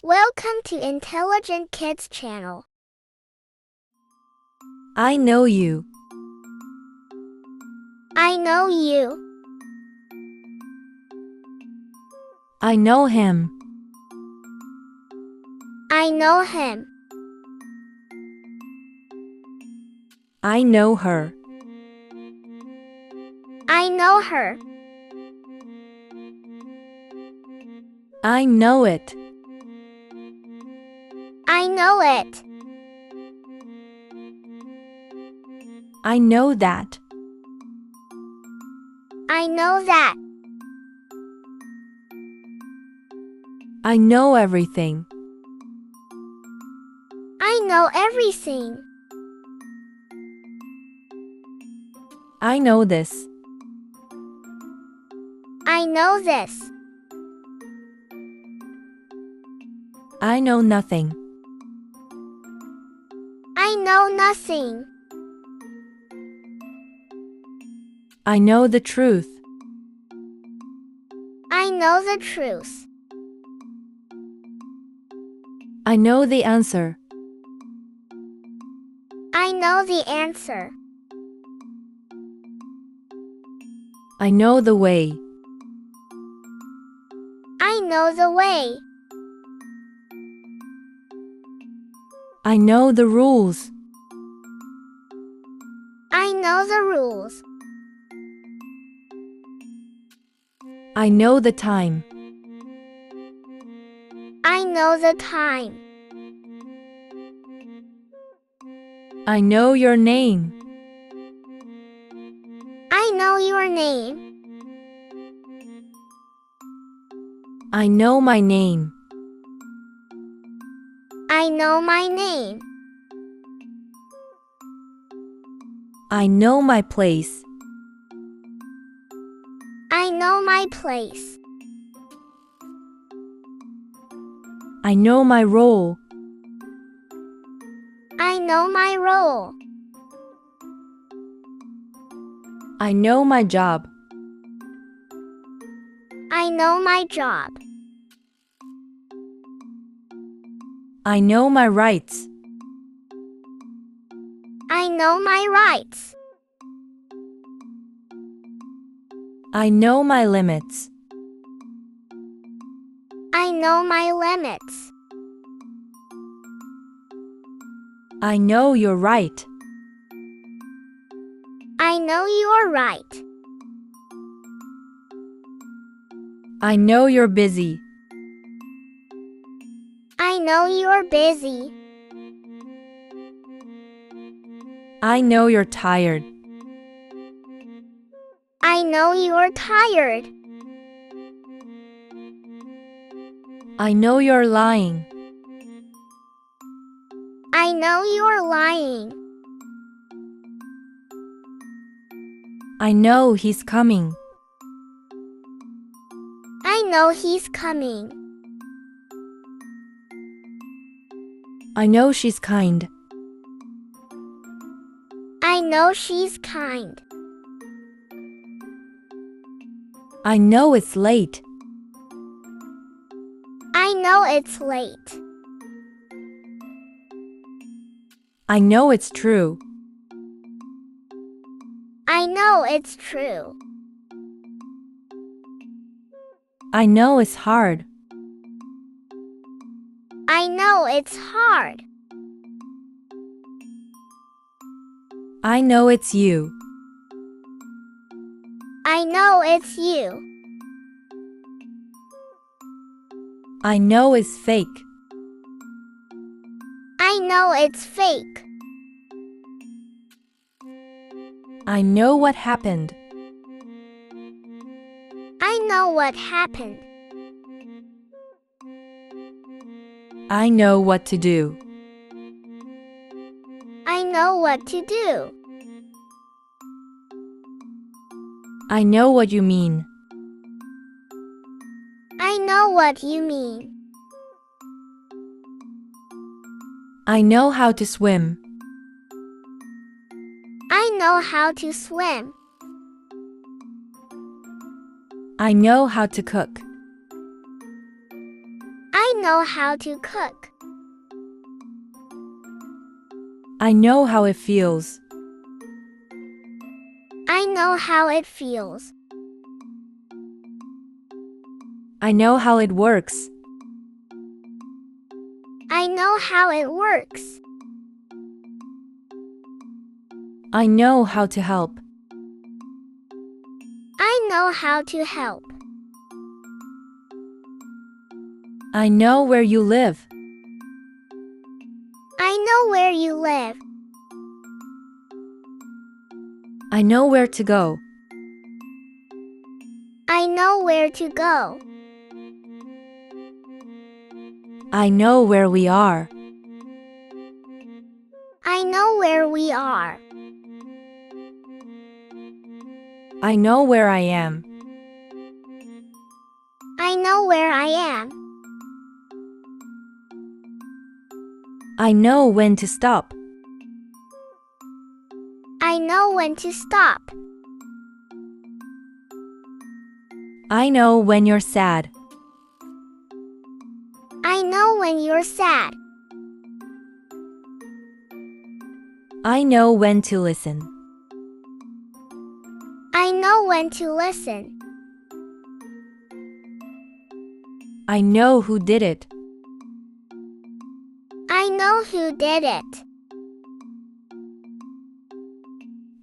Welcome to Intelligent Kids channel. I know you. I know you. I know him. I know him. I know her. I know her. I know it. I know it. I know that. I know that. I know everything. I know everything. I know this. I know this. I know nothing. I know nothing. I know the truth. I know the truth. I know the answer. I know the answer. I know the way. I know the way. I know the rules. I know the rules. I know the time. I know the time. I know your name. I know your name. I know my name. I know my name. I know my place. I know my place. I know my role. I know my role. I know my job. I know my job. I know my rights. I know my rights. I know my limits. I know my limits. I know you're right. I know you're right. I know you're busy. I know you're busy. I know you're tired. I know you're tired. I know you're lying. I know you're lying. I know he's coming. I know he's coming. I know she's kind. I know she's kind. I know it's late. I know it's late. I know it's true. I know it's true. I know it's hard. I know it's hard. I know it's you. I know it's you. I know it's fake. I know it's fake. I know what happened. I know what happened. I know what to do. I know what to do. I know what you mean. I know what you mean. I know how to swim. I know how to swim. I know how to cook. I know how to cook. I know how it feels. I know how it feels. I know how it works. I know how it works. I know how to help. I know how to help. I know where you live. I know where you live. I know where to go. I know where to go. I know where we are. I know where we are. I know where I am. I know where I am. I know when to stop. I know when to stop. I know when you're sad. I know when you're sad. I know when to listen. I know when to listen. I know who did it. I know who did it.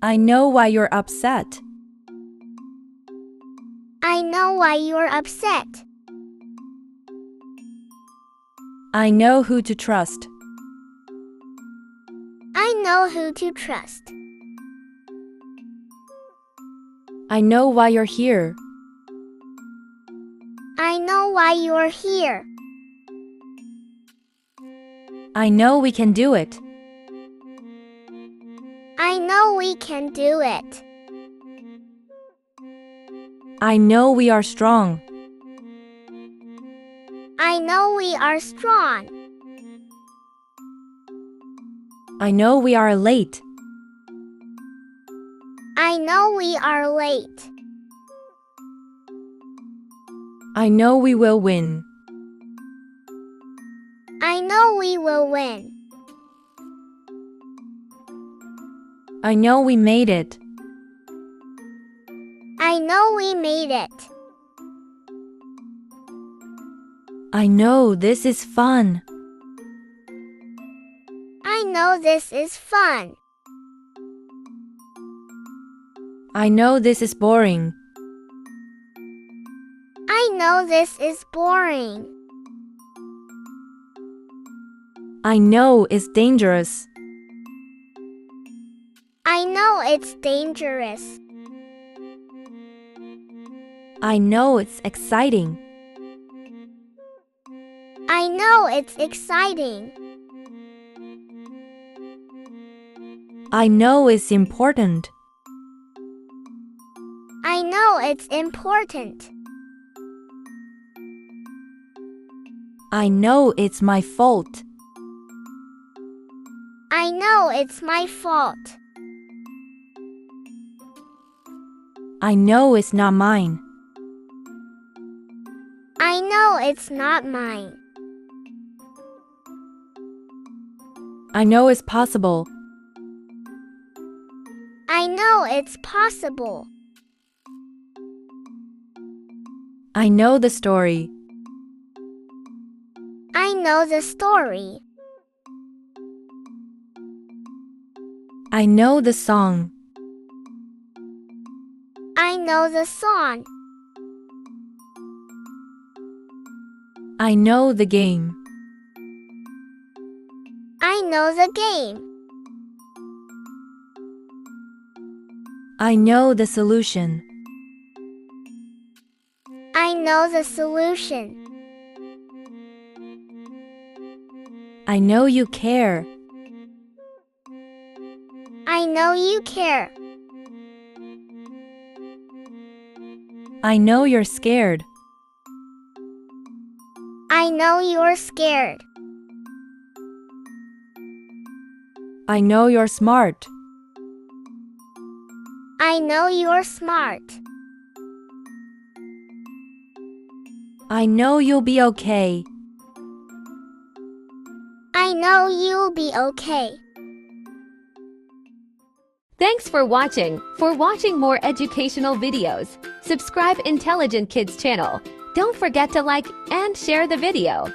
I know why you're upset. I know why you're upset. I know who to trust. I know who to trust. I know why you're here. I know why you're here. I know we can do it. I know we can do it. I know we are strong. I know we are strong. I know we are late. I know we are late. I know we will win. I know we will win. I know we made it. I know we made it. I know this is fun. I know this is fun. I know this is boring. I know this is boring. I know it's dangerous. I know it's dangerous. I know it's exciting. I know it's exciting. I know it's important. I know it's important. I know it's my fault. I know it's my fault. I know it's not mine. I know it's not mine. I know it's possible. I know it's possible. I know the story. I know the story. I know the song. I know the song. I know the game. I know the game. I know the solution. I know the solution. I know you care. I know you care. I know you're scared. I know you're scared. I know you're smart. I know you're smart. I know you'll be okay. I know you'll be okay. Thanks for watching. For watching more educational videos, subscribe Intelligent Kids channel. Don't forget to like and share the video.